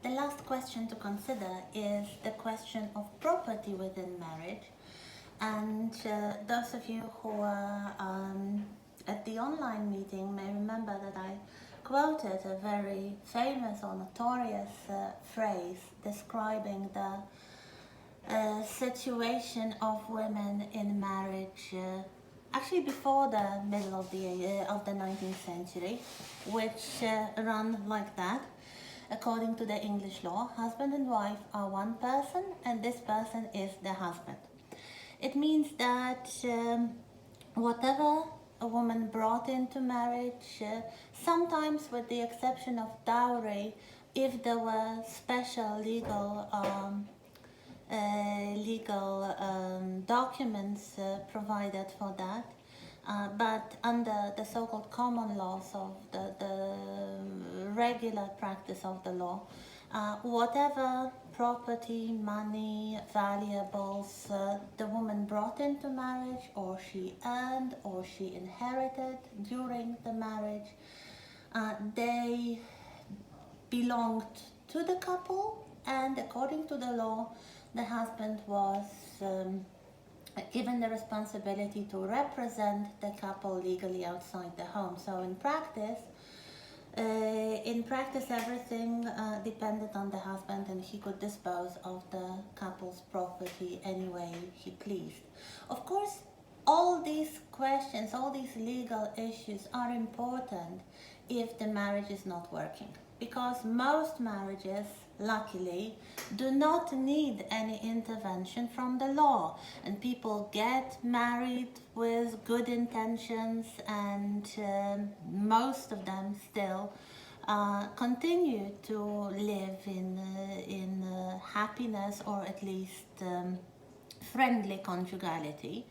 the last question to consider is the question of property within marriage. And those of you who are at the online meeting may remember that I quoted a very famous or notorious phrase describing the situation of women in marriage actually before the middle of the 19th century, which ran like that. According to the English law, husband and wife are one person, and this person is the husband. It means that whatever a woman brought into marriage, sometimes with the exception of dowry, if there were special legal documents provided for that, but under the so-called common laws of the regular practice of the law, whatever property, money, valuables the woman brought into marriage, or she earned, or she inherited during the marriage, they belonged to the couple, and according to the law, the husband was given the responsibility to represent the couple legally outside the home. So in practice, everything depended on the husband, and he could dispose of the couple's property any way he pleased. Of course, all these questions, all these legal issues are important if the marriage is not working, because most marriages, luckily, do not need any intervention from the law, and people get married with good intentions, and most of them still continue to live in happiness, or at least friendly conjugality,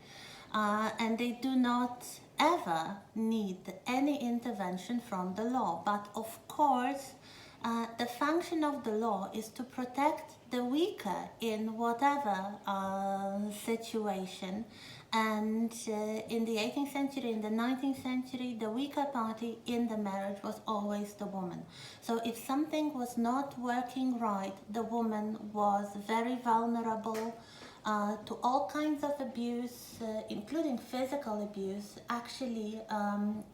and they do not ever need any intervention from the law. But of course, the function of the law is to protect the weaker in whatever situation, and in the 18th century, in the 19th century, the weaker party in the marriage was always the woman. So if something was not working right, the woman was very vulnerable to all kinds of abuse, including physical abuse. Actually,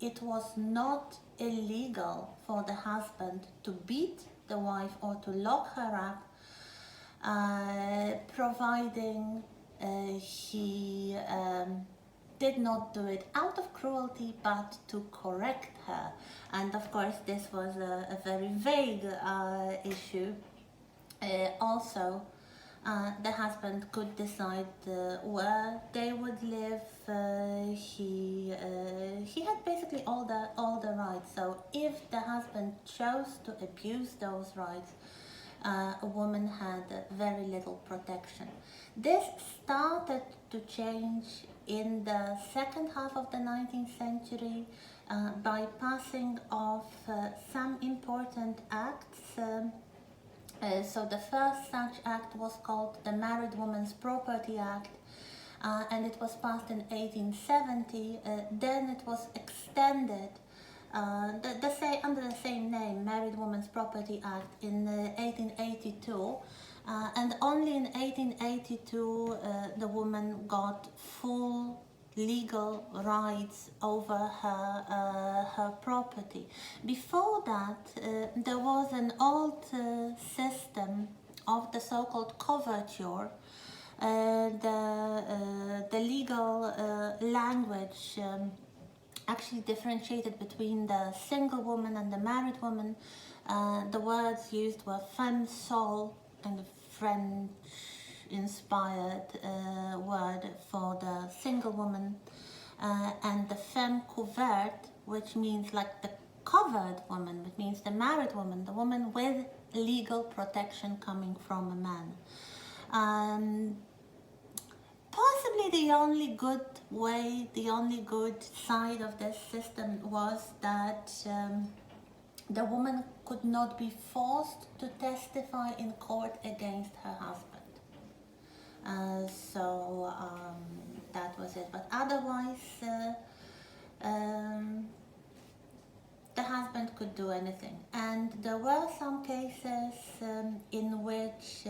it was not illegal for the husband to beat the wife or to lock her up, providing he did not do it out of cruelty, but to correct her. And of course, this was a very vague issue. Also, the husband could decide where they would live. He had basically all the rights. So if the husband chose to abuse those rights, a woman had very little protection. This started to change in the second half of the 19th century by passing of some important acts. So the first such act was called the Married Woman's Property Act, and it was passed in 1870. Then it was extended under the same name, Married Woman's Property Act, in 1882. And only in 1882 the woman got full legal rights over her property. Before that, there was an old system of the so-called coverture. The legal language actually differentiated between the single woman and the married woman. The words used were femme sole, and a French-inspired word for the single woman, and the femme couverte, which means like the covered woman, which means the married woman, the woman with legal protection coming from a man. Possibly the only good way, the only good side of this system was that the woman could not be forced to testify in court against her husband. So that was it. But otherwise, the husband could do anything. And there were some cases in which,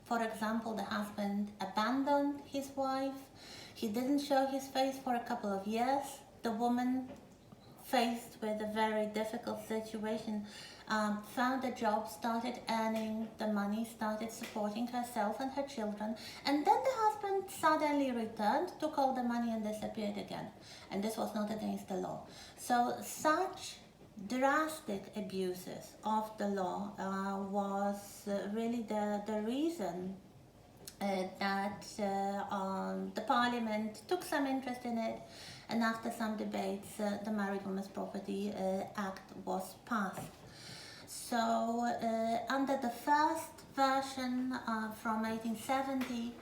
for example, the husband abandoned his wife. He didn't show his face for a couple of years. The woman, faced with a very difficult situation, found a job, started earning the money, started supporting herself and her children, and then the husband suddenly returned, took all the money and disappeared again. And this was not against the law. So such drastic abuses of the law was really the reason that the parliament took some interest in it, and after some debates the Married Women's Property Act was passed. So under the first version from 1870,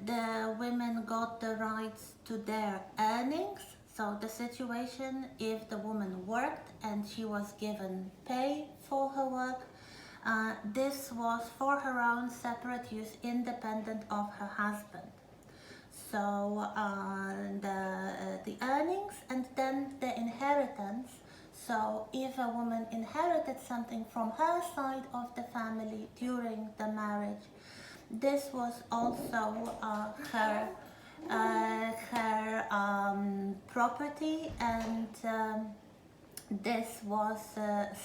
the women got the rights to their earnings. So the situation, if the woman worked and she was given pay for her work, this was for her own separate use, independent of her husband. So the earnings and then the inheritance. So if a woman inherited something from her side of the family during the marriage, this was also her property, and this was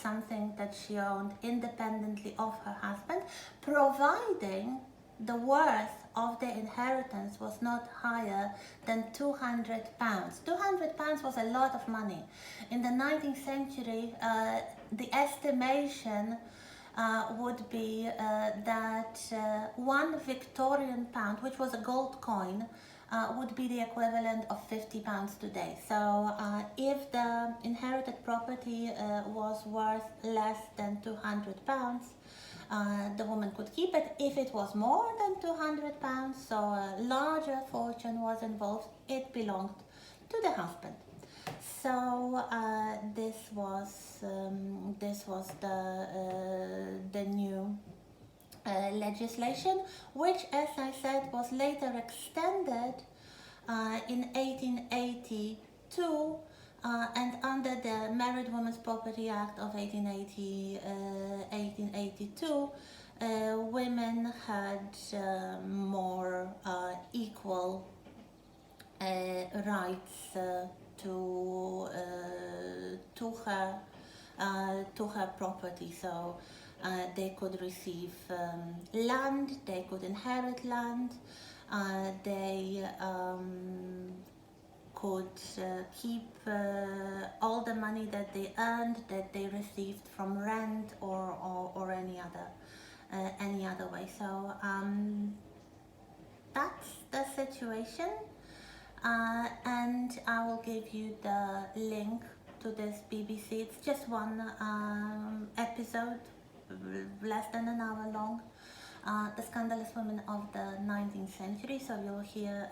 something that she owned independently of her husband, providing the worth of the inheritance was not higher than £200. £200 was a lot of money. In the 19th century, the estimation would be that one Victorian pound, which was a gold coin, would be the equivalent of £50 today. So if the inherited property was worth less than £200, the woman could keep it. If it was more than £200, so a larger fortune was involved, it belonged to the husband. So this was the new legislation, which, as I said, was later extended in 1882, and under the Married Women's Property Act of 1882, women had more equal rights to her property. So they could receive land, they could inherit land, they could keep all the money that they earned, that they received from rent or any other way. So that's the situation, and I will give you the link to this BBC. It's just one episode, less than an hour long. The Scandalous Women of the 19th Century. So you'll hear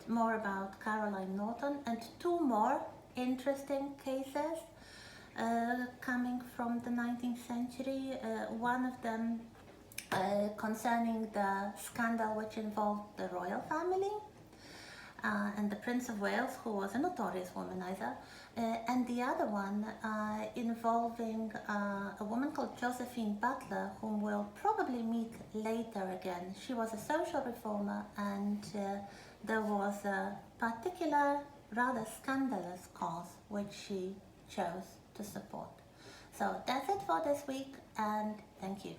more about Caroline Norton and two more interesting cases coming from the 19th century. One of them concerning the scandal which involved the royal family and the Prince of Wales, who was a notorious womanizer, and the other one involving a woman called Josephine Butler, whom we'll probably meet later again. She was a social reformer, and there was a particular, rather scandalous cause which she chose to support. So that's it for this week, and thank you.